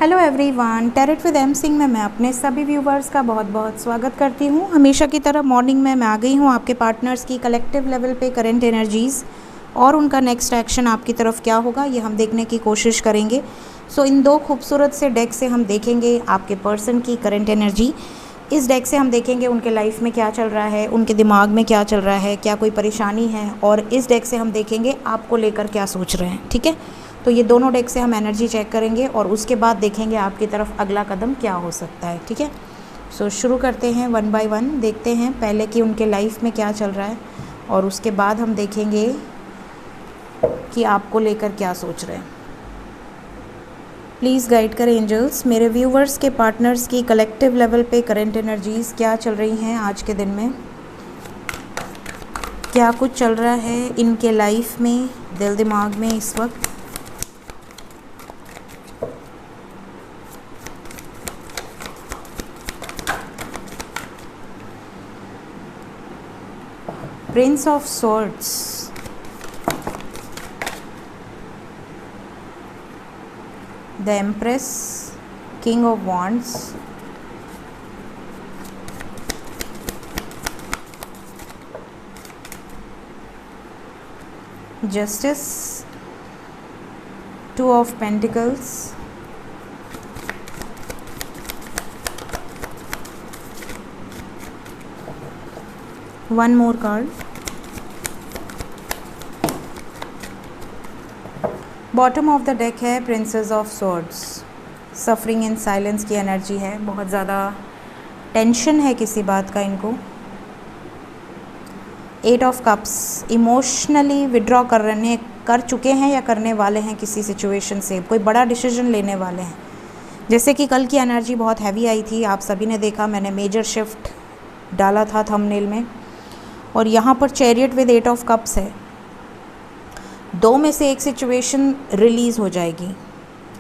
Hello everyone, tarot with M Singh में मैं अपने सभी व्यूवर्स का बहुत बहुत स्वागत करती हूँ। हमेशा की तरह मॉर्निंग में मैं आ गई हूँ आपके पार्टनर्स की कलेक्टिव लेवल पे करंट एनर्जीज़ और उनका नेक्स्ट एक्शन आपकी तरफ क्या होगा ये हम देखने की कोशिश करेंगे। सो इन दो खूबसूरत से डेक से हम देखेंगे आपके पर्सन की करंट एनर्जी। इस डेक से हम देखेंगे उनके लाइफ में क्या चल रहा है, उनके दिमाग में क्या चल रहा है, क्या कोई परेशानी है, और इस डेक से हम देखेंगे आपको लेकर क्या सोच रहे हैं। ठीक है, तो ये दोनों डेक से हम एनर्जी चेक करेंगे और उसके बाद देखेंगे आपकी तरफ अगला कदम क्या हो सकता है। ठीक है, सो शुरू करते हैं वन बाय वन। देखते हैं पहले कि उनके लाइफ में क्या चल रहा है और उसके बाद हम देखेंगे कि आपको लेकर क्या सोच रहे हैं। प्लीज़ गाइड करें एंजल्स, मेरे व्यूवर्स के पार्टनर्स की कलेक्टिव लेवल पे करंट एनर्जीज़ क्या चल रही हैं आज के दिन में, क्या कुछ चल रहा है इनके लाइफ में, दिल दिमाग में इस वक्त। Prince of Swords, the Empress, King of Wands, Justice, Two of Pentacles, one more card, bottom of the deck है princess of swords. Suffering in silence की एनर्जी है, बहुत ज़्यादा टेंशन है किसी बात का इनको। Eight of cups, emotionally withdraw कर चुके हैं या करने वाले हैं किसी सिचुएशन से, कोई बड़ा डिसीजन लेने वाले हैं। जैसे कि कल की एनर्जी बहुत हैवी आई थी, आप सभी ने देखा, मैंने मेजर शिफ्ट डाला था थंबनेल में। और यहाँ पर chariot with eight of cups है, दो में से एक सिचुएशन रिलीज़ हो जाएगी।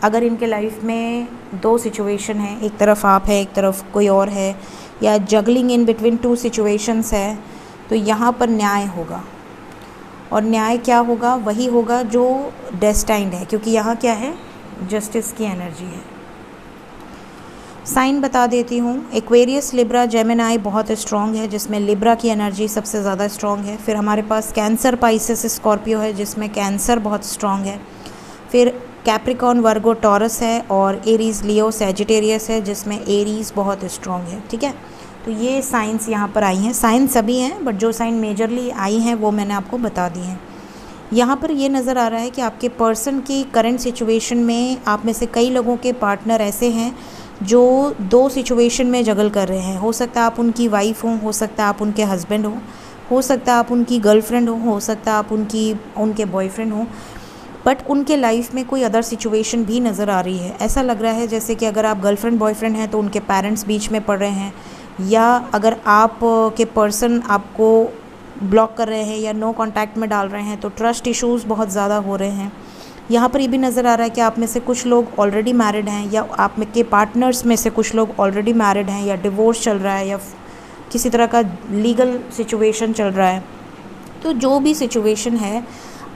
अगर इनके लाइफ में दो सिचुएशन है, एक तरफ आप है एक तरफ कोई और है, या juggling in between two situations है, तो यहाँ पर न्याय होगा। और न्याय क्या होगा? वही होगा जो डेस्टाइंड है, क्योंकि यहाँ क्या है, जस्टिस की एनर्जी है। साइन बता देती हूँ, एक्वेरियस, लिब्रा, जेमिनाई बहुत स्ट्रॉन्ग है, जिसमें लिब्रा की एनर्जी सबसे ज़्यादा स्ट्रॉन्ग है। फिर हमारे पास कैंसर, पाइसेस, स्कॉर्पियो है, जिसमें कैंसर बहुत स्ट्रॉन्ग है। फिर कैप्रिकॉर्न, वर्गो, टॉरस है, और एरीज़, लियो, सैजिटेरियस है, जिसमें एरीज़ बहुत स्ट्रॉन्ग है। ठीक है, तो ये साइंस यहाँ पर आई हैं। साइन सभी हैं, बट जो साइन मेजरली आई हैं वो मैंने आपको बता दी हैं। यहाँ पर ये नज़र आ रहा है कि आपके पर्सन की करंट सिचुएशन में आप में से कई लोगों के पार्टनर ऐसे हैं जो दो सिचुएशन में जगल कर रहे हैं। हो सकता है आप उनकी वाइफ हो सकता है आप उनके हस्बैंड हो सकता है आप उनकी गर्लफ्रेंड हो सकता है आप उनके बॉयफ्रेंड हो, बट उनके लाइफ में कोई अदर सिचुएशन भी नज़र आ रही है। ऐसा लग रहा है जैसे कि अगर आप गर्लफ्रेंड बॉयफ्रेंड हैं तो उनके पेरेंट्स बीच में पड़ रहे हैं, या अगर आप के पर्सन आपको ब्लॉक कर रहे हैं या नो कांटेक्ट में डाल रहे हैं तो ट्रस्ट इश्यूज़ बहुत ज़्यादा हो रहे हैं। यहाँ पर ये भी नज़र आ रहा है कि आप में से कुछ लोग ऑलरेडी मैरिड हैं, या आप में के पार्टनर्स में से कुछ लोग ऑलरेडी मैरिड हैं, या डिवोर्स चल रहा है, या किसी तरह का लीगल सिचुएशन चल रहा है। तो जो भी सिचुएशन है,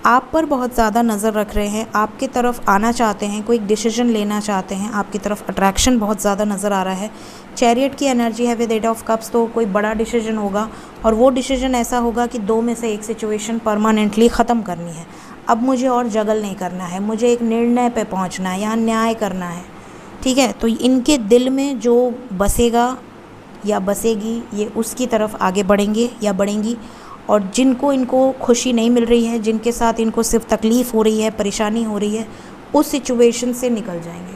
आप पर बहुत ज़्यादा नज़र रख रहे हैं, आपके तरफ आना चाहते हैं, कोई डिसीजन लेना चाहते हैं, आपकी तरफ अट्रैक्शन बहुत ज़्यादा नज़र आ रहा है। चैरियट की एनर्जी है विद एट ऑफ कप्स, तो कोई बड़ा डिसीजन होगा, और वो डिसीजन ऐसा होगा कि दो में से एक सिचुएशन परमानेंटली ख़त्म करनी है। अब मुझे और जगल नहीं करना है, मुझे एक निर्णय पे पहुंचना है, यहाँ न्याय करना है। ठीक है, तो इनके दिल में जो बसेगा या बसेगी, ये उसकी तरफ आगे बढ़ेंगे या बढ़ेंगी। और जिनको इनको खुशी नहीं मिल रही है, जिनके साथ इनको सिर्फ तकलीफ़ हो रही है, परेशानी हो रही है, उस सिचुएशन से निकल जाएंगे,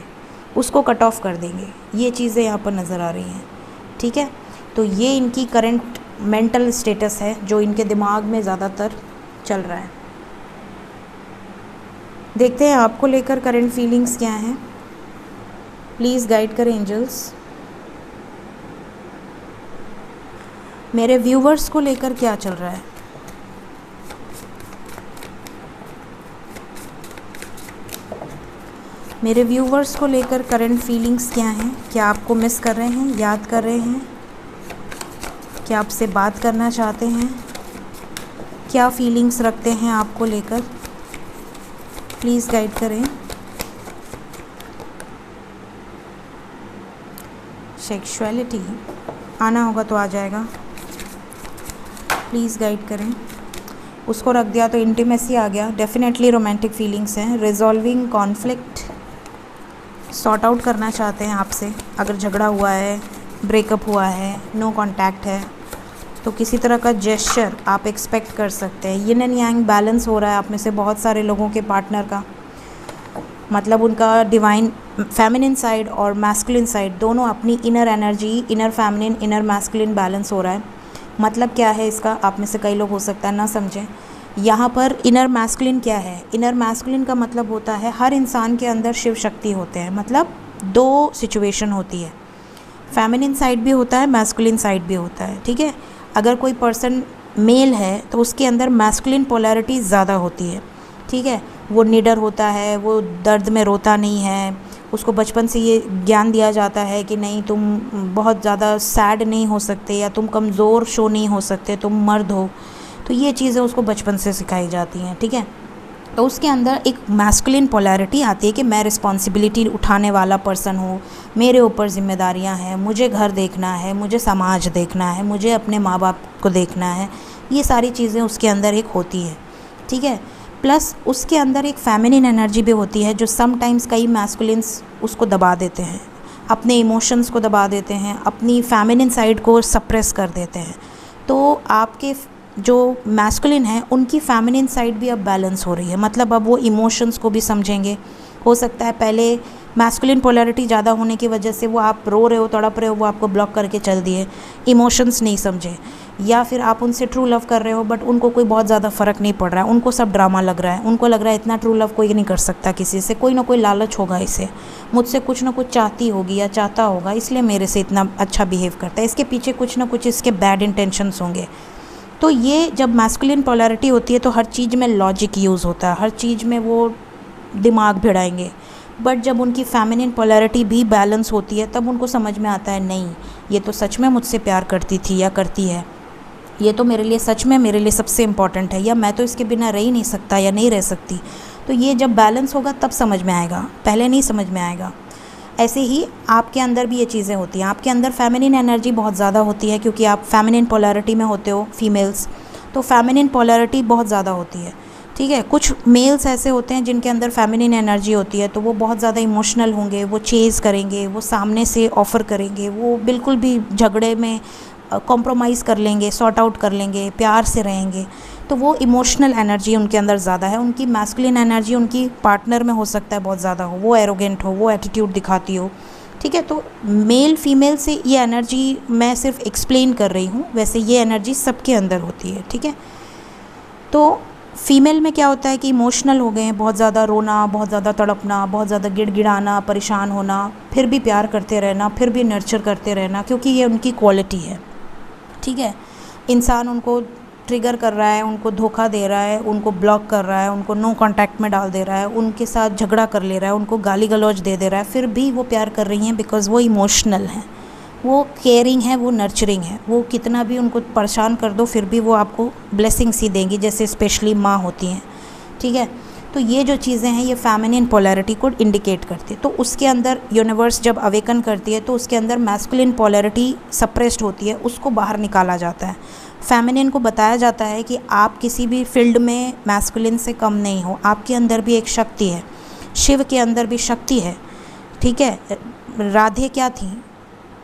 उसको कट ऑफ कर देंगे। ये चीज़ें यहाँ पर नज़र आ रही हैं। ठीक है, तो ये इनकी करंट मेंटल स्टेटस है जो इनके दिमाग में ज़्यादातर चल रहा है। देखते हैं आपको लेकर करंट फीलिंग्स क्या हैं। प्लीज़ गाइड करें एंजल्स, मेरे व्यूवर्स को लेकर क्या चल रहा है। मेरे व्यूवर्स को लेकर करंट फीलिंग्स क्या हैं? क्या आपको मिस कर रहे हैं, याद कर रहे हैं, क्या आपसे बात करना चाहते हैं, क्या फीलिंग्स रखते हैं आपको लेकर? प्लीज़ गाइड करें। सेक्सुअलिटी आना होगा तो आ जाएगा, प्लीज़ गाइड करें। उसको रख दिया तो इंटीमेसी आ गया, डेफिनेटली रोमांटिक फीलिंग्स हैं। रिजॉल्विंग कॉन्फ्लिक्ट, सॉर्ट आउट करना चाहते हैं आपसे। अगर झगड़ा हुआ है, ब्रेकअप हुआ है, नो कांटेक्ट है, तो किसी तरह का जेस्चर आप एक्सपेक्ट कर सकते हैं। यिन एंड यांग बैलेंस हो रहा है आप में से बहुत सारे लोगों के पार्टनर का, मतलब उनका डिवाइन फेमिनिन साइड और मैस्कुलिन साइड दोनों अपनी inner energy, inner feminine, inner masculine balance हो रहा है। मतलब क्या है इसका, आप में से कई लोग हो सकता है ना समझें। यहाँ पर इनर मैस्कुलिन क्या है? इनर मैस्कुलिन का मतलब होता है हर इंसान के अंदर शिव शक्ति होते हैं। मतलब दो सिचुएशन होती है, फेमिनिन साइड भी होता है, मैस्कुलिन साइड भी होता है, ठीक है। अगर कोई पर्सन मेल है तो उसके अंदर मैस्कुलिन पोलैरिटी ज़्यादा होती है, ठीक है। वो निडर होता है, वो दर्द में रोता नहीं है, उसको बचपन से ये ज्ञान दिया जाता है कि नहीं तुम बहुत ज़्यादा सैड नहीं हो सकते, या तुम कमज़ोर शो नहीं हो सकते, तुम मर्द हो। तो ये चीज़ें उसको बचपन से सिखाई जाती हैं, ठीक है। तो उसके अंदर एक मैस्कुलिन पोलैरिटी आती है कि मैं रिस्पॉन्सिबिलिटी उठाने वाला पर्सन हूँ, मेरे ऊपर जिम्मेदारियाँ हैं, मुझे घर देखना है, मुझे समाज देखना है, मुझे अपने माँ बाप को देखना है। ये सारी चीज़ें उसके अंदर एक होती है, ठीक है। प्लस उसके अंदर एक फेमिनिन एनर्जी भी होती है जो समटाइम्स कई मैस्कुलिन्स उसको दबा देते हैं, अपने इमोशंस को दबा देते हैं, अपनी फेमिनिन साइड को सप्रेस कर देते हैं। तो आपके जो मैस्कुलिन है उनकी फेमिनिन साइड भी अब बैलेंस हो रही है, मतलब अब वो इमोशंस को भी समझेंगे। हो सकता है पहले मैस्कुलिन पोलैरिटी ज़्यादा होने की वजह से वो आप रो रहे हो, तड़प रहे हो, वो आपको ब्लॉक करके चल दिए, इमोशंस नहीं समझे। या फिर आप उनसे ट्रू लव कर रहे हो बट उनको कोई बहुत ज़्यादा फ़र्क नहीं पड़ रहा है, उनको सब ड्रामा लग रहा है, उनको लग रहा है इतना ट्रू लव कोई नहीं कर सकता किसी से, कोई ना कोई लालच होगा इसे, मुझसे कुछ ना कुछ चाहती होगी या चाहता होगा इसलिए मेरे से इतना अच्छा बिहेव करता है, इसके पीछे कुछ ना कुछ इसके बैड इंटेंशंस होंगे। तो ये जब मैस्कुलिन पोलैरिटी होती है तो हर चीज़ में लॉजिक यूज़ होता है, हर चीज़ में वो दिमाग भिड़ाएंगे। बट जब उनकी फेमिनिन पोलैरिटी भी बैलेंस होती है तब उनको समझ में आता है नहीं ये तो सच में मुझसे प्यार करती थी या करती है, ये तो मेरे लिए सच में मेरे लिए सबसे इम्पॉर्टेंट है, या मैं तो इसके बिना रह ही नहीं सकता या नहीं रह सकती। तो ये जब बैलेंस होगा तब समझ में आएगा, पहले नहीं समझ में आएगा। ऐसे ही आपके अंदर भी ये चीज़ें होती हैं, आपके अंदर फेमिनिन एनर्जी बहुत ज़्यादा होती है क्योंकि आप फेमिनिन पोलैरिटी में होते हो फीमेल्स, तो फेमिनिन पोलैरिटी बहुत ज़्यादा होती है, ठीक है। कुछ मेल्स ऐसे होते हैं जिनके अंदर फेमिनिन एनर्जी होती है तो वो बहुत ज़्यादा इमोशनल होंगे, वो चेज़ करेंगे, वो सामने से ऑफ़र करेंगे, वो बिल्कुल भी झगड़े में कॉम्प्रोमाइज़ कर लेंगे, सॉर्ट आउट कर लेंगे, प्यार से रहेंगे। तो वो इमोशनल एनर्जी उनके अंदर ज़्यादा है। उनकी मैस्कुलिन एनर्जी उनकी पार्टनर में हो सकता है बहुत ज़्यादा हो, वो एरोगेंट हो, वो एटीट्यूड दिखाती हो, ठीक है। तो मेल फीमेल से ये एनर्जी मैं सिर्फ एक्सप्लेन कर रही हूँ, वैसे ये एनर्जी सबके अंदर होती है, ठीक है। तो फीमेल में क्या होता है कि इमोशनल हो गए हैं, बहुत ज़्यादा रोना, बहुत ज़्यादा तड़पना, बहुत ज़्यादा गिड़गिड़ाना, परेशान होना, फिर भी प्यार करते रहना, फिर भी नर्चर करते रहना, क्योंकि ये उनकी क्वालिटी है, ठीक है। इंसान उनको ट्रिगर कर रहा है, उनको धोखा दे रहा है, उनको ब्लॉक कर रहा है, उनको नो कांटेक्ट में डाल दे रहा है, उनके साथ झगड़ा कर ले रहा है, उनको गाली गलौज दे दे रहा है, फिर भी वो प्यार कर रही हैं बिकॉज़ वो इमोशनल हैं, वो केयरिंग है, वो नर्चरिंग है। वो कितना भी उनको परेशान कर दो फिर भी वो आपको ब्लेसिंग्स ही देंगी, जैसे स्पेशली माँ होती हैं, ठीक है। तो ये जो चीज़ें हैं ये फेमिनिन पोलैरिटी को इंडिकेट करती है। तो उसके अंदर यूनिवर्स जब अवेकन करती है तो उसके अंदर मैस्कुलिन पोलैरिटी सप्रेस्ड होती है, उसको बाहर निकाला जाता है। फेमिनिन को बताया जाता है कि आप किसी भी फील्ड में मैस्कुलिन से कम नहीं हो, आपके अंदर भी एक शक्ति है, शिव के अंदर भी शक्ति है, ठीक है। राधे क्या थी?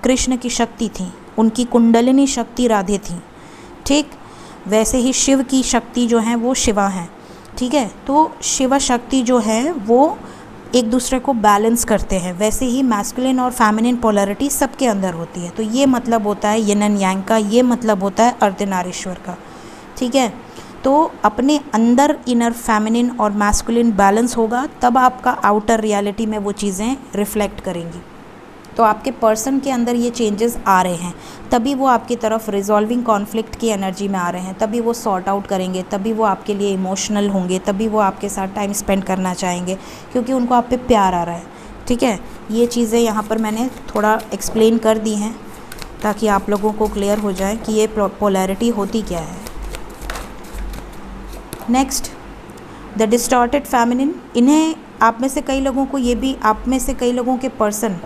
कृष्ण की शक्ति थी, उनकी कुंडलिनी शक्ति राधे थी, ठीक। वैसे ही शिव की शक्ति जो है वो शिवा हैं, ठीक है। तो शिव शक्ति जो है वो एक दूसरे को बैलेंस करते हैं, वैसे ही मैस्कुलिन और फेमिनिन पोलैरिटी सबके अंदर होती है। तो ये मतलब होता है यिन एंड यांग का, ये मतलब होता है अर्धनारीश्वर का, ठीक है। तो अपने अंदर इनर फेमिनिन और मैस्कुलिन बैलेंस होगा तब आपका आउटर रियलिटी में वो चीज़ें रिफ्लेक्ट करेंगी। तो आपके पर्सन के अंदर ये चेंजेस आ रहे हैं तभी वो आपकी तरफ रिजॉल्विंग कॉन्फ्लिक्ट की एनर्जी में आ रहे हैं, तभी वो सॉर्ट आउट करेंगे, तभी वो आपके लिए इमोशनल होंगे, तभी वो आपके साथ टाइम स्पेंड करना चाहेंगे क्योंकि उनको आप पे प्यार आ रहा है, ठीक है। ये चीज़ें यहाँ पर मैंने थोड़ा एक्सप्लेन कर दी हैं ताकि आप लोगों को क्लियर हो जाए कि ये पोलैरिटी होती क्या है। Next, the distorted feminine. इन्हें आप में से कई लोगों को ये भी, आप में से कई लोगों के पर्सन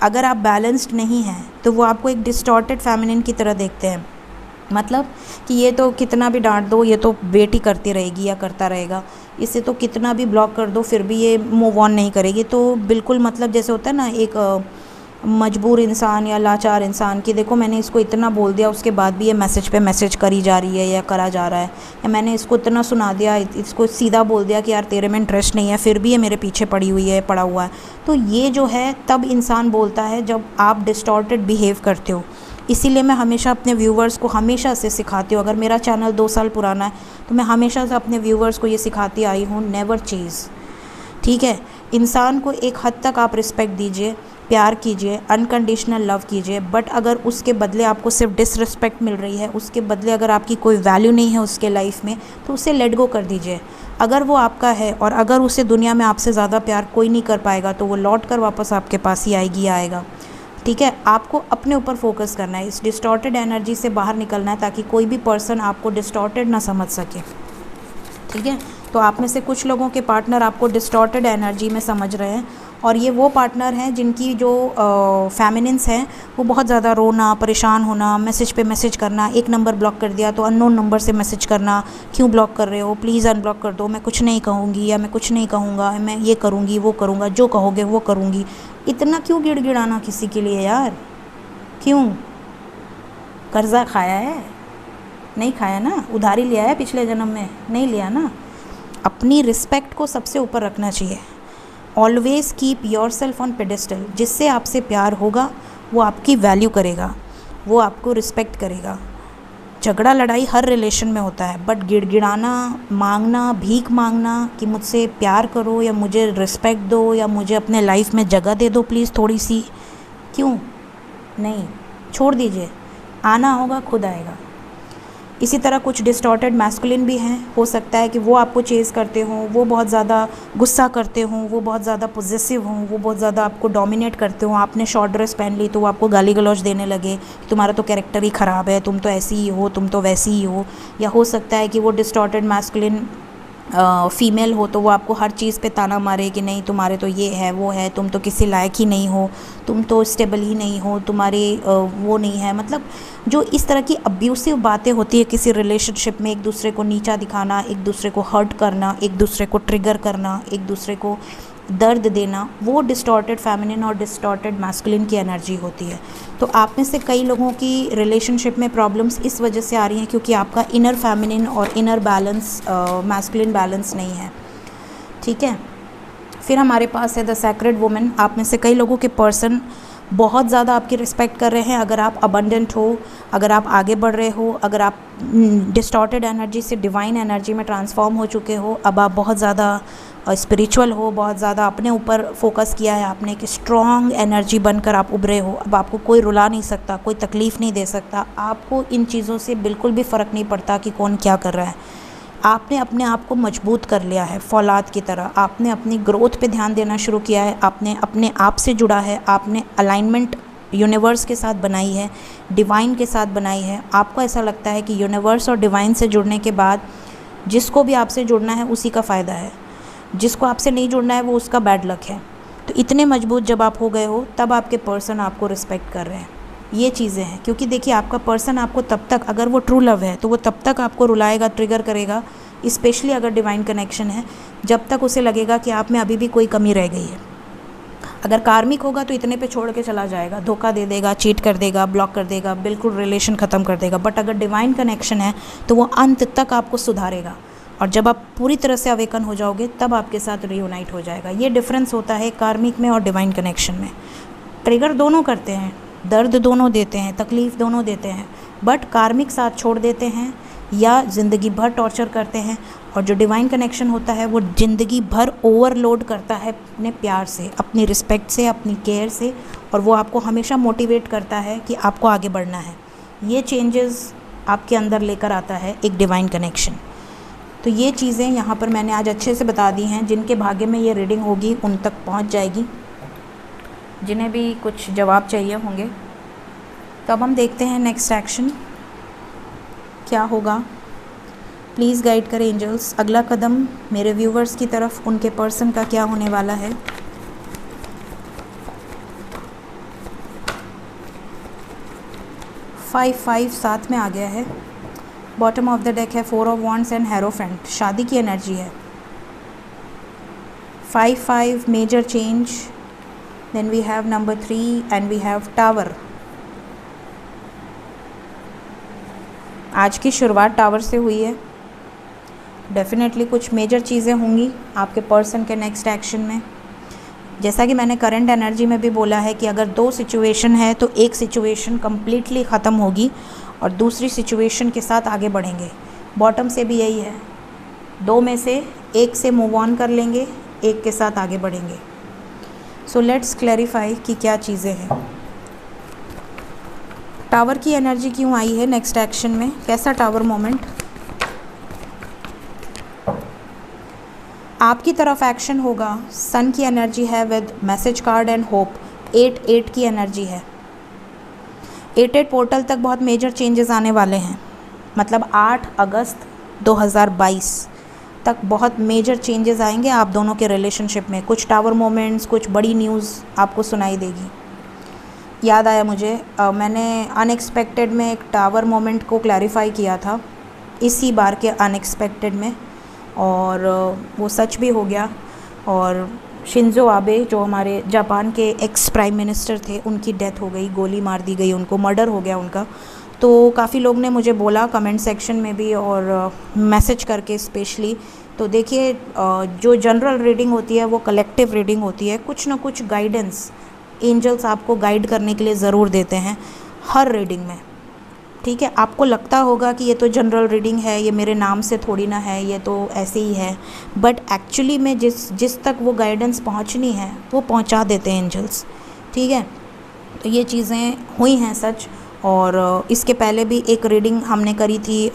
अगर आप बैलेंस्ड नहीं हैं तो वो आपको एक डिस्टॉर्टेड फेमिनिन की तरह देखते हैं। मतलब कि ये तो कितना भी डांट दो, ये तो वेट ही करती रहेगी या करता रहेगा, इसे तो कितना भी ब्लॉक कर दो फिर भी ये मूव ऑन नहीं करेगी। तो बिल्कुल मतलब जैसे होता है ना एक मजबूर इंसान या लाचार इंसान की, देखो मैंने इसको इतना बोल दिया उसके बाद भी ये मैसेज पे मैसेज करी जा रही है या करा जा रहा है, या मैंने इसको इतना सुना दिया, इसको सीधा बोल दिया कि यार तेरे में इंटरेस्ट नहीं है, फिर भी ये मेरे पीछे पड़ी हुई है, पड़ा हुआ है। तो ये जो है तब इंसान बोलता है जब आप डिस्टॉर्टेड बिहेव करते हो। इसीलिए मैं हमेशा अपने व्यूवर्स को हमेशा से सिखाती हूँ, अगर मेरा चैनल 2 साल पुराना है तो मैं हमेशा से अपने व्यूवर्स को ये सिखाती आई हूँ, नेवर चीज़। ठीक है, इंसान को एक हद तक आप रिस्पेक्ट दीजिए, प्यार कीजिए, अनकंडीशनल लव कीजिए, बट अगर उसके बदले आपको सिर्फ डिसरिस्पेक्ट मिल रही है, उसके बदले अगर आपकी कोई वैल्यू नहीं है उसके लाइफ में, तो उसे लेट गो कर दीजिए। अगर वो आपका है और अगर उसे दुनिया में आपसे ज़्यादा प्यार कोई नहीं कर पाएगा तो वो लौट कर वापस आपके पास ही आएगी या आएगा। ठीक है, आपको अपने ऊपर फोकस करना है, इस डिस्टॉर्टेड एनर्जी से बाहर निकलना है ताकि कोई भी पर्सन आपको डिस्टॉर्टेड ना समझ सके। ठीक है, तो आप में से कुछ लोगों के पार्टनर आपको डिस्टॉर्टेड एनर्जी में समझ रहे हैं, और ये वो पार्टनर हैं जिनकी जो फेमिनिन्स हैं वो बहुत ज़्यादा रोना, परेशान होना, मैसेज पे मैसेज करना, एक नंबर ब्लॉक कर दिया तो अननोन नंबर से मैसेज करना, क्यों ब्लॉक कर रहे हो, प्लीज़ अनब्लॉक कर दो, मैं कुछ नहीं कहूँगी या मैं कुछ नहीं कहूँगा, मैं ये करूँगी वो करूँगा, जो कहोगे वो करूँगी। इतना क्यों गिड़गिड़ाना किसी के लिए यार, क्यों? कर्जा खाया है? नहीं खाया ना, उधारी लिया है पिछले जन्म में, नहीं लिया ना। अपनी रिस्पेक्ट को सबसे ऊपर रखना चाहिए। Always keep your self on pedestal. जिससे आपसे प्यार होगा वो आपकी वैल्यू करेगा, वो आपको रिस्पेक्ट करेगा। झगड़ा लड़ाई हर रिलेशन में होता है, बट गिड़गिड़ाना, मांगना, भीख मांगना कि मुझसे प्यार करो या मुझे रिस्पेक्ट दो या मुझे अपने लाइफ में जगह दे दो प्लीज़ थोड़ी सी, क्यों? नहीं, छोड़ दीजिए, आना होगा खुद आएगा। इसी तरह कुछ डिस्टॉर्टेड मैस्कुलिन भी हैं, हो सकता है कि वो आपको चेज़ करते हों, वो बहुत ज़्यादा गुस्सा करते हों, वो बहुत ज़्यादा पॉजेसिव हों, वो बहुत ज़्यादा आपको डोमिनेट करते हों। आपने शॉर्ट ड्रेस पहन ली तो वो आपको गाली गलौज देने लगे, तुम्हारा तो कैरेक्टर ही ख़राब है, तुम तो ऐसी ही हो, तुम तो वैसी ही हो। या हो सकता है कि वो डिस्टॉर्टेड मैस्कुलिन फ़ीमेल हो तो वो आपको हर चीज़ पे ताना मारे कि नहीं तुम्हारे तो ये है वो है, तुम तो किसी लायक ही नहीं हो, तुम तो स्टेबल ही नहीं हो, तुम्हारे वो नहीं है। मतलब जो इस तरह की अब्यूसिव बातें होती है किसी रिलेशनशिप में, एक दूसरे को नीचा दिखाना, एक दूसरे को हर्ट करना, एक दूसरे को ट्रिगर करना, एक दूसरे को दर्द देना, वो डिस्टॉर्टेड फेमिनिन और डिस्टॉर्टेड मैस्कुलिन की एनर्जी होती है। तो आप में से कई लोगों की रिलेशनशिप में प्रॉब्लम्स इस वजह से आ रही हैं क्योंकि आपका इनर फेमिनिन और इनर बैलेंस, मैस्कुलिन बैलेंस नहीं है। ठीक है, फिर हमारे पास है द सैक्रेड वुमन। आप में से कई लोगों के पर्सन बहुत ज़्यादा आपकी रिस्पेक्ट कर रहे हैं। अगर आप अबंडेंट हो, अगर आप आगे बढ़ रहे हो, अगर आप डिस्टॉर्टेड एनर्जी से डिवाइन एनर्जी में ट्रांसफॉर्म हो चुके हो, अब आप बहुत ज़्यादा स्पिरिचुअल हो, बहुत ज़्यादा अपने ऊपर फोकस किया है आपने, एक स्ट्रॉन्ग एनर्जी बनकर आप उभरे हो, अब आपको कोई रुला नहीं सकता, कोई तकलीफ़ नहीं दे सकता, आपको इन चीज़ों से बिल्कुल भी फ़र्क नहीं पड़ता कि कौन क्या कर रहा है। आपने अपने आप को मजबूत कर लिया है फौलाद की तरह, आपने अपनी ग्रोथ पे ध्यान देना शुरू किया है, आपने अपने आप से जुड़ा है, आपने अलाइनमेंट यूनिवर्स के साथ बनाई है, डिवाइन के साथ बनाई है। आपको ऐसा लगता है कि यूनिवर्स और डिवाइन से जुड़ने के बाद जिसको भी आपसे जुड़ना है उसी का फ़ायदा है, जिसको आपसे नहीं जुड़ना है वो उसका बैड लक है। तो इतने मजबूत जब आप हो गए हो तब आपके पर्सन आपको रिस्पेक्ट कर रहे हैं। ये चीज़ें हैं, क्योंकि देखिए आपका पर्सन आपको तब तक, अगर वो ट्रू लव है तो वो तब तक आपको रुलाएगा, ट्रिगर करेगा, स्पेशली अगर डिवाइन कनेक्शन है, जब तक उसे लगेगा कि आप में अभी भी कोई कमी रह गई है। अगर कार्मिक होगा तो इतने पे छोड़ के चला जाएगा, धोखा दे देगा, चीट कर देगा, ब्लॉक कर देगा, बिल्कुल रिलेशन ख़त्म कर देगा। बट अगर डिवाइन कनेक्शन है तो वो अंत तक आपको सुधारेगा, और जब आप पूरी तरह से अवेकन हो जाओगे तब आपके साथ रियूनाइट हो जाएगा। ये डिफरेंस होता है कार्मिक में और डिवाइन कनेक्शन में। ट्रिगर दोनों करते हैं, दर्द दोनों देते हैं, तकलीफ़ दोनों देते हैं, बट कार्मिक साथ छोड़ देते हैं या ज़िंदगी भर टॉर्चर करते हैं, और जो डिवाइन कनेक्शन होता है वो ज़िंदगी भर ओवरलोड करता है अपने प्यार से, अपनी रिस्पेक्ट से, अपनी केयर से, और वो आपको हमेशा मोटिवेट करता है कि आपको आगे बढ़ना है। ये चेंजेस आपके अंदर लेकर आता है एक डिवाइन कनेक्शन। तो ये चीज़ें यहाँ पर मैंने आज अच्छे से बता दी हैं। जिनके भाग्य में ये रीडिंग होगी उन तक पहुँच जाएगी, जिन्हें भी कुछ जवाब चाहिए होंगे। तो अब हम देखते हैं नेक्स्ट एक्शन क्या होगा। प्लीज़ गाइड करें एंजल्स, अगला कदम मेरे व्यूवर्स की तरफ उनके पर्सन का क्या होने वाला है। 5 साथ में आ गया है। बॉटम ऑफ द डेक है 4 ऑफ वॉन्ड्स एंड हेरोफेंट, शादी की एनर्जी है। 5 major change, then we have number 3 and we have tower. आज की शुरुआत टावर से हुई है। डेफिनेटली कुछ मेजर चीज़ें होंगी आपके पर्सन के नेक्स्ट एक्शन में। जैसा कि मैंने करंट एनर्जी में भी बोला है कि अगर 2 सिचुएशन है तो एक सिचुएशन कम्प्लीटली ख़त्म होगी और दूसरी सिचुएशन के साथ आगे बढ़ेंगे। बॉटम से भी यही है, 2 में से एक से मूव ऑन कर लेंगे, एक के साथ आगे बढ़ेंगे। सो लेट्स क्लैरिफाई कि क्या चीज़ें हैं। टावर की एनर्जी क्यों आई है नेक्स्ट एक्शन में, कैसा टावर मोमेंट। आपकी तरफ एक्शन होगा। सन की एनर्जी है with message card and hope. 8 की एनर्जी है। 8 पोर्टल तक बहुत मेजर चेंजेस आने वाले हैं। मतलब 8 अगस्त 2022 तक बहुत मेजर चेंजेस आएंगे आप दोनों के रिलेशनशिप में। कुछ टावर मोमेंट्स, कुछ बड़ी न्यूज़ आपको सुनाई देगी। याद आया मुझे, मैंने अनएक्सपेक्टेड में एक टावर मोमेंट को क्लैरिफाई किया था इसी बार के अनएक्सपेक्टेड में, और वो सच भी हो गया। और शिंजो आबे जो हमारे जापान के एक्स प्राइम मिनिस्टर थे, उनकी डेथ हो गई, गोली मार दी गई उनको, मर्डर हो गया उनका। तो काफ़ी लोग ने मुझे बोला कमेंट सेक्शन में भी और मैसेज करके स्पेशली। तो देखिए, जो जनरल रीडिंग होती है वो कलेक्टिव रीडिंग होती है। कुछ ना कुछ गाइडेंस एंजल्स आपको गाइड करने के लिए ज़रूर देते हैं हर रीडिंग में। ठीक है, आपको लगता होगा कि ये तो जनरल रीडिंग है, ये मेरे नाम से थोड़ी ना है, ये तो ऐसे ही है, बट एक्चुअली में जिस तक वो गाइडेंस पहुंचनी है वो पहुंचा देते हैं एंजल्स। ठीक है, तो ये चीज़ें हुई हैं सच। और इसके पहले भी एक रीडिंग हमने करी थी,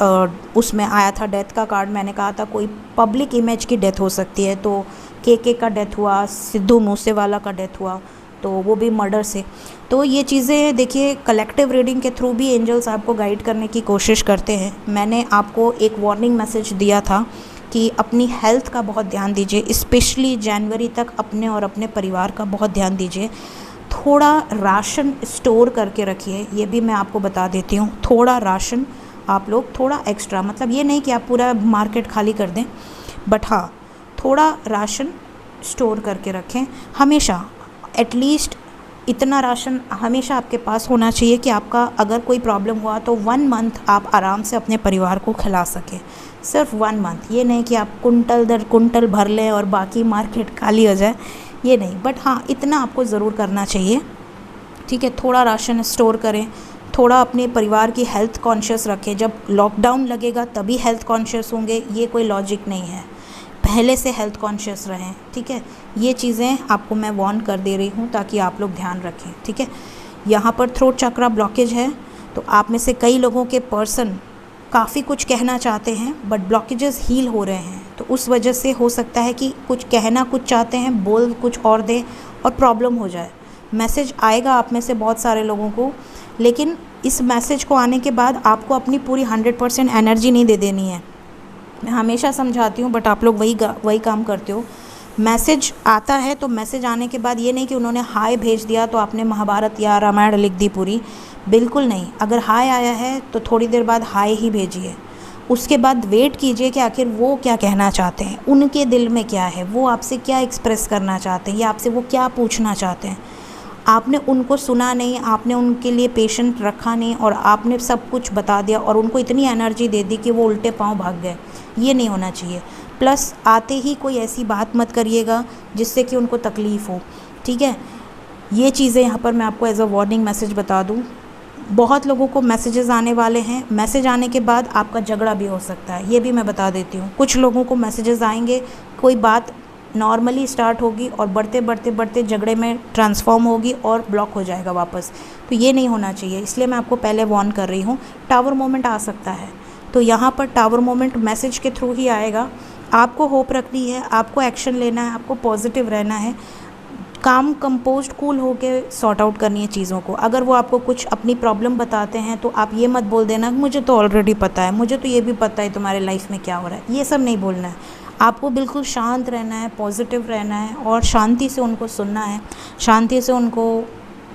उसमें आया था डेथ का कार्ड। मैंने कहा था कोई पब्लिक इमेज की डेथ हो सकती है, तो के का डेथ हुआ, सिद्धू मूसेवाला का डेथ हुआ, तो वो भी मर्डर से। तो ये चीज़ें देखिए, कलेक्टिव रीडिंग के थ्रू भी एंजल्स आपको गाइड करने की कोशिश करते हैं। मैंने आपको एक वार्निंग मैसेज दिया था कि अपनी हेल्थ का बहुत ध्यान दीजिए, स्पेशली जनवरी तक अपने और अपने परिवार का बहुत ध्यान दीजिए। थोड़ा राशन स्टोर करके रखिए, ये भी मैं आपको बता देती हूँ। थोड़ा राशन आप लोग, थोड़ा एक्स्ट्रा, मतलब ये नहीं कि आप पूरा मार्केट खाली कर दें, बट हाँ थोड़ा राशन स्टोर करके रखें हमेशा। एटलीस्ट इतना राशन हमेशा आपके पास होना चाहिए कि आपका अगर कोई प्रॉब्लम हुआ तो 1 मंथ आप आराम से अपने परिवार को खिला सकें। सिर्फ 1 मंथ, ये नहीं कि आप कुंटल दर कुंटल भर लें और बाकी मार्केट खाली हो जाए, ये नहीं, बट हाँ इतना आपको ज़रूर करना चाहिए। ठीक है, थोड़ा राशन स्टोर करें, थोड़ा अपने परिवार की हेल्थ कॉन्शियस रखें। जब लॉकडाउन लगेगा तभी हेल्थ कॉन्शियस होंगे, ये कोई लॉजिक नहीं है, पहले से हेल्थ कॉन्शियस रहें। ठीक है, ये चीज़ें आपको मैं वार्न कर दे रही हूँ ताकि आप लोग ध्यान रखें। ठीक है, यहाँ पर थ्रोट चक्रा ब्लॉकेज है, तो आप में से कई लोगों के पर्सन काफ़ी कुछ कहना चाहते हैं बट ब्लॉकेजेस हील हो रहे हैं, तो उस वजह से हो सकता है कि कुछ कहना कुछ चाहते हैं, बोल कुछ और दें और प्रॉब्लम हो जाए। मैसेज आएगा आप में से बहुत सारे लोगों को, लेकिन इस मैसेज को आने के बाद आपको अपनी पूरी 100% एनर्जी नहीं दे देनी है। मैं हमेशा समझाती हूँ बट आप लोग वही काम करते हो। मैसेज आता है तो मैसेज आने के बाद ये नहीं कि उन्होंने हाय भेज दिया तो आपने महाभारत या रामायण लिख दी पूरी, बिल्कुल नहीं। अगर हाय आया है तो थोड़ी देर बाद हाय ही भेजिए, उसके बाद वेट कीजिए कि आखिर वो क्या कहना चाहते हैं, उनके दिल में क्या है, वो आपसे क्या एक्सप्रेस करना चाहते हैं या आपसे वो क्या पूछना चाहते हैं। आपने उनको सुना नहीं, आपने उनके लिए पेशेंट रखा नहीं और आपने सब कुछ बता दिया और उनको इतनी एनर्जी दे दी कि वो उल्टे पाँव भाग गए, ये नहीं होना चाहिए। प्लस आते ही कोई ऐसी बात मत करिएगा जिससे कि उनको तकलीफ़ हो। ठीक है, ये चीज़ें यहाँ पर मैं आपको एज अ वार्निंग मैसेज बता दूँ। बहुत लोगों को मैसेजेस आने वाले हैं, मैसेज आने के बाद आपका झगड़ा भी हो सकता है, ये भी मैं बता देती हूँ। कुछ लोगों को मैसेजेस आएंगे, कोई बात नॉर्मली स्टार्ट होगी और बढ़ते बढ़ते बढ़ते झगड़े में ट्रांसफॉर्म होगी और ब्लॉक हो जाएगा वापस, तो ये नहीं होना चाहिए। इसलिए मैं आपको पहले वार्न कर रही हूँ। टावर मोमेंट आ सकता है, तो यहाँ पर टावर मोमेंट मैसेज के थ्रू ही आएगा। आपको होप रखनी है, आपको एक्शन लेना है, आपको पॉजिटिव रहना है, काम कंपोज्ड कूल होके सॉर्ट आउट करनी है चीज़ों को। अगर वो आपको कुछ अपनी प्रॉब्लम बताते हैं तो आप ये मत बोल देना मुझे तो ऑलरेडी पता है, मुझे तो ये भी पता है तुम्हारे लाइफ में क्या हो रहा है, ये सब नहीं बोलना है। आपको बिल्कुल शांत रहना है, पॉजिटिव रहना है और शांति से उनको सुनना है, शांति से उनको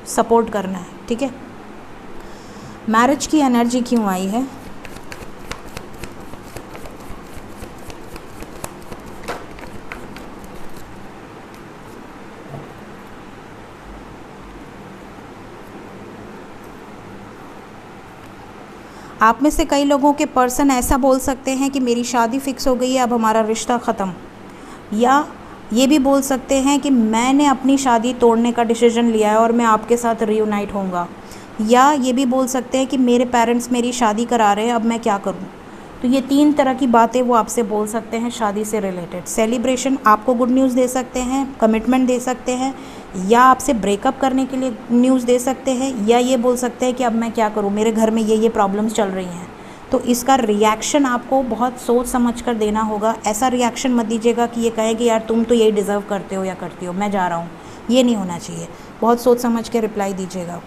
सपोर्ट करना है। ठीक है, मैरिज की एनर्जी क्यों आई है? आप में से कई लोगों के पर्सन ऐसा बोल सकते हैं कि मेरी शादी फ़िक्स हो गई है, अब हमारा रिश्ता ख़त्म। या ये भी बोल सकते हैं कि मैंने अपनी शादी तोड़ने का डिसीजन लिया है और मैं आपके साथ रीयूनाइट होऊंगा। या ये भी बोल सकते हैं कि मेरे पेरेंट्स मेरी शादी करा रहे हैं, अब मैं क्या करूं। तो ये 3 तरह की बातें वो आपसे बोल सकते हैं शादी से रिलेटेड। सेलिब्रेशन आपको गुड न्यूज़ दे सकते हैं, कमिटमेंट दे सकते हैं, या आपसे ब्रेकअप करने के लिए न्यूज़ दे सकते हैं, या ये बोल सकते हैं कि अब मैं क्या करूँ, मेरे घर में ये प्रॉब्लम्स चल रही हैं। तो इसका रिएक्शन आपको बहुत सोच समझ कर देना होगा। ऐसा रिएक्शन मत दीजिएगा कि ये कहें कि यार तुम तो यही डिज़र्व करते हो या करती हो, मैं जा रहा हूँ। ये नहीं होना चाहिए। बहुत सोच समझ के रिप्लाई दीजिएगा।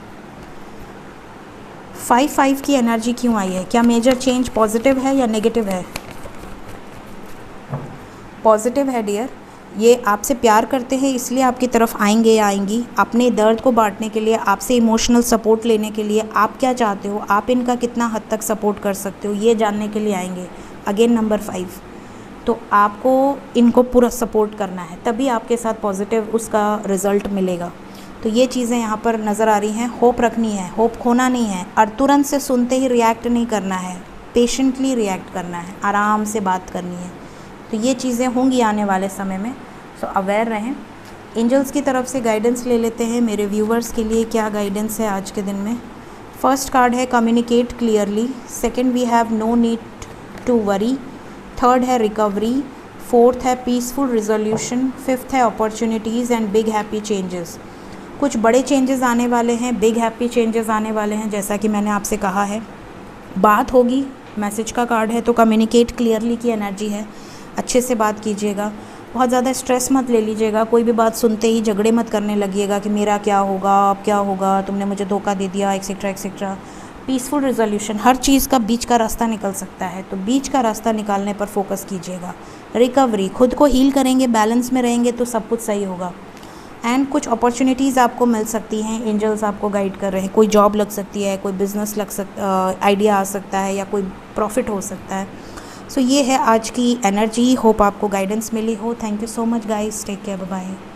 5-5 की एनर्जी क्यों आई है? क्या मेजर चेंज पॉजिटिव है या नेगेटिव है? पॉजिटिव है डियर। ये आपसे प्यार करते हैं इसलिए आपकी तरफ आएंगे या आएंगी, अपने दर्द को बांटने के लिए, आपसे इमोशनल सपोर्ट लेने के लिए। आप क्या चाहते हो, आप इनका कितना हद तक सपोर्ट कर सकते हो, ये जानने के लिए आएंगे। अगेन नंबर 5, तो आपको इनको पूरा सपोर्ट करना है, तभी आपके साथ पॉजिटिव उसका रिज़ल्ट मिलेगा। तो ये चीज़ें यहाँ पर नज़र आ रही हैं। होप रखनी है, होप खोना नहीं है, और तुरंत से सुनते ही रिएक्ट नहीं करना है, पेशेंटली रिएक्ट करना है, आराम से बात करनी है। तो ये चीज़ें होंगी आने वाले समय में, सो अवेयर रहें। एंजल्स की तरफ से गाइडेंस ले लेते हैं मेरे व्यूवर्स के लिए। क्या गाइडेंस है आज के दिन में? फर्स्ट कार्ड है communicate clearly, second we have no need to worry, third है रिकवरी, फोर्थ है पीसफुल रिजोल्यूशन, फिफ्थ है opportunities and big happy changes. कुछ बड़े चेंजेस आने वाले हैं, बिग हैप्पी चेंजेस आने वाले हैं, जैसा कि मैंने आपसे कहा है। बात होगी, मैसेज का कार्ड है तो कम्युनिकेट क्लियरली की एनर्जी है। अच्छे से बात कीजिएगा, बहुत ज़्यादा स्ट्रेस मत ले लीजिएगा। कोई भी बात सुनते ही झगड़े मत करने लगिएगा कि मेरा क्या होगा, अब क्या होगा, तुमने मुझे धोखा दे दिया, एक्सेट्रा एक्सेट्रा। पीसफुल रिजोल्यूशन, हर चीज़ का बीच का रास्ता निकल सकता है, तो बीच का रास्ता निकालने पर फोकस कीजिएगा। रिकवरी, खुद को हील करेंगे, बैलेंस में रहेंगे तो सब कुछ सही होगा। एंड कुछ अपॉर्चुनिटीज़ आपको मिल सकती हैं, एंजल्स आपको गाइड कर रहे हैं। कोई जॉब लग सकती है, कोई बिज़नेस आइडिया आ सकता है, या कोई प्रॉफिट हो सकता है। सो ये है आज की एनर्जी। होप आपको गाइडेंस मिली हो। Thank you so much guys, take care, bye bye.